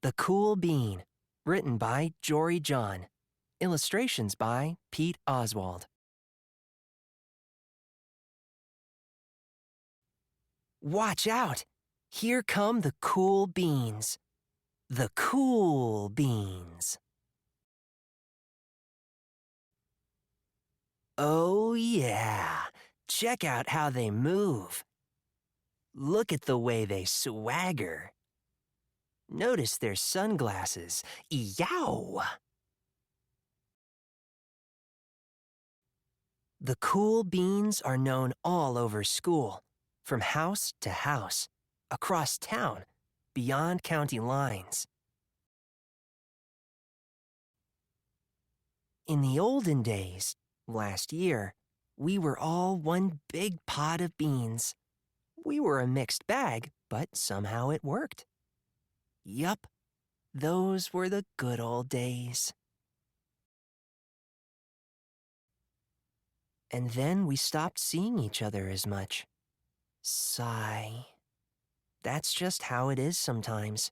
The Cool Bean, written by Jory John. Illustrations by Pete Oswald. Watch out! Here come the cool beans. The cool beans. Oh yeah, check out how they move. Look at the way they swagger. Notice their sunglasses. Yow! The cool beans are known all over school, from house to house, across town, beyond county lines. In the olden days, last year, we were all one big pot of beans. We were a mixed bag, but somehow it worked. Yup, those were the good old days. And then we stopped seeing each other as much. Sigh. That's just how it is sometimes.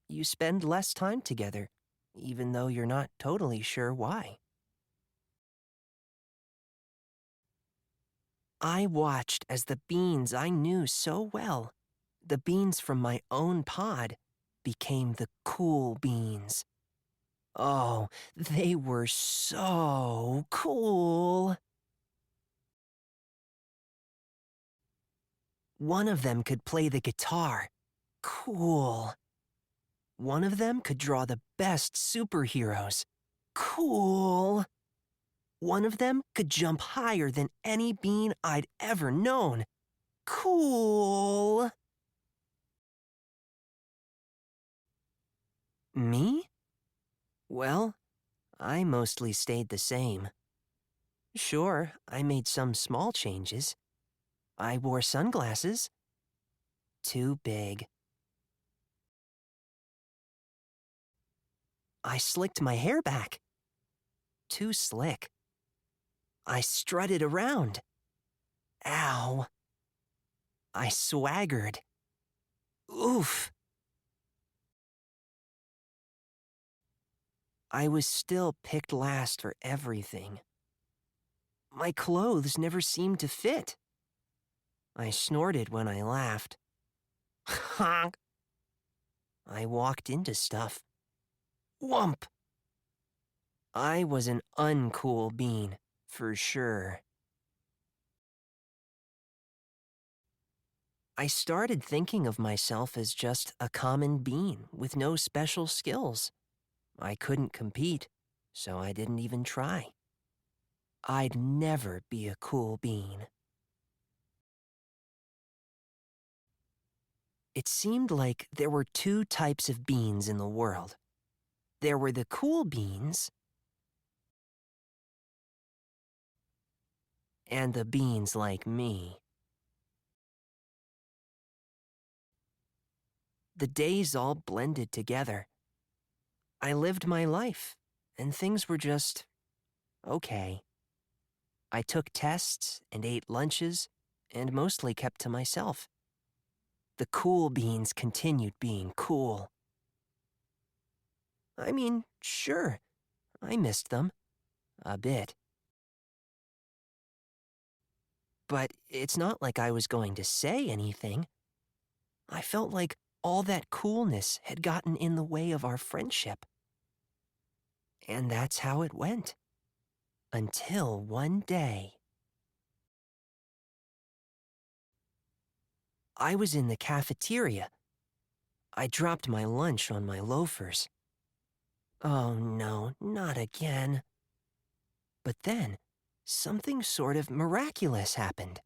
You spend less time together, even though you're not totally sure why. I watched as the beans I knew so well, the beans from my own pod, became the cool beans. Oh, they were so cool. One of them could play the guitar. Cool. One of them could draw the best superheroes. Cool. One of them could jump higher than any bean I'd ever known. Cool. Me? Well, I mostly stayed the same. Sure, I made some small changes. I wore sunglasses. Too big. I slicked my hair back. Too slick. I strutted around. Ow. I swaggered. Oof. I was still picked last for everything. My clothes never seemed to fit. I snorted when I laughed. Honk. I walked into stuff. Whump. I was an uncool bean, for sure. I started thinking of myself as just a common bean with no special skills. I couldn't compete, so I didn't even try. I'd never be a cool bean. It seemed like there were two types of beans in the world. There were the cool beans and the beans like me. The days all blended together. I lived my life, and things were just okay. I took tests and ate lunches, and mostly kept to myself. The cool beans continued being cool. I mean, sure, I missed them. A bit. But it's not like I was going to say anything. I felt like all that coolness had gotten in the way of our friendship. And that's how it went. Until one day. I was in the cafeteria. I dropped my lunch on my loafers. Oh no, not again. But then, something sort of miraculous happened.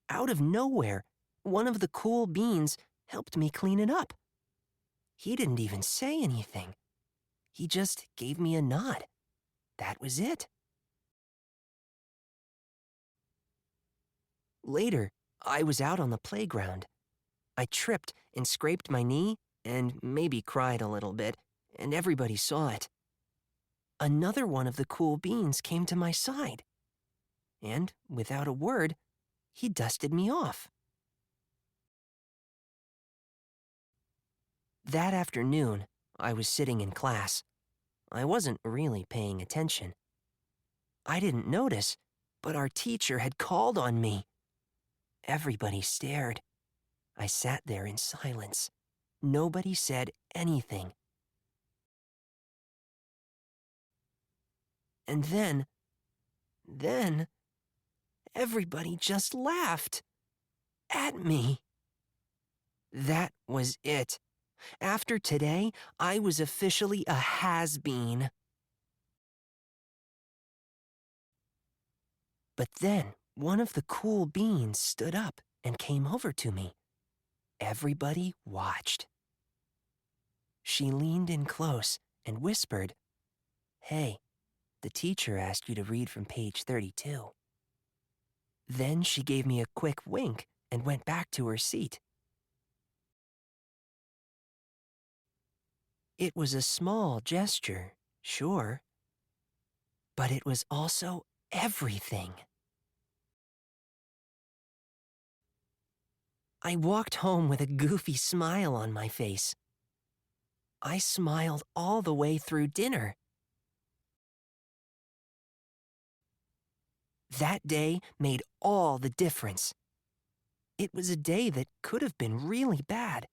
Out of nowhere, one of the cool beans helped me clean it up. He didn't even say anything. He just gave me a nod. That was it. Later, I was out on the playground. I tripped and scraped my knee and maybe cried a little bit, and everybody saw it. Another one of the cool beans came to my side. And, without a word, he dusted me off. That afternoon, I was sitting in class. I wasn't really paying attention. I didn't notice, but our teacher had called on me. Everybody stared. I sat there in silence. Nobody said anything. And then, everybody just laughed. At me. That was it. After today, I was officially a has-been. But then, one of the cool beans stood up and came over to me. Everybody watched. She leaned in close and whispered, "Hey, the teacher asked you to read from page 32. Then she gave me a quick wink and went back to her seat. It was a small gesture, sure, but it was also everything. I walked home with a goofy smile on my face. I smiled all the way through dinner. That day made all the difference. It was a day that could have been really bad,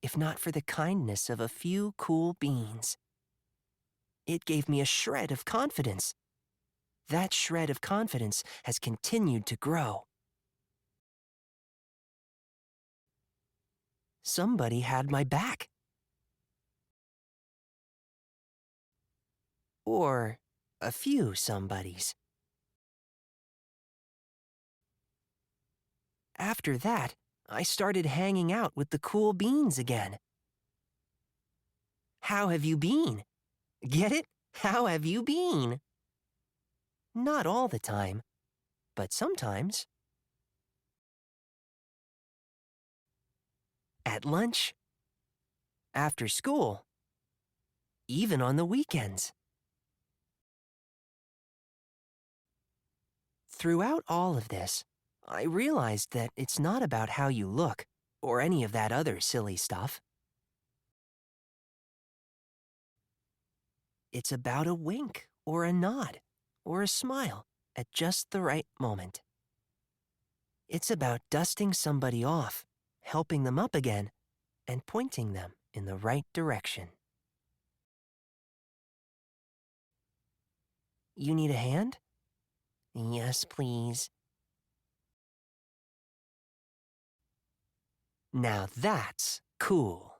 if not for the kindness of a few cool beans. It gave me a shred of confidence. That shred of confidence has continued to grow. Somebody had my back. Or a few somebodies. After that, I started hanging out with the cool beans again. How have you been? Get it? How have you been? Not all the time, but sometimes. At lunch, after school, even on the weekends. Throughout all of this, I realized that it's not about how you look or any of that other silly stuff. It's about a wink or a nod or a smile at just the right moment. It's about dusting somebody off, helping them up again, and pointing them in the right direction. You need a hand? Yes, please. Now that's cool.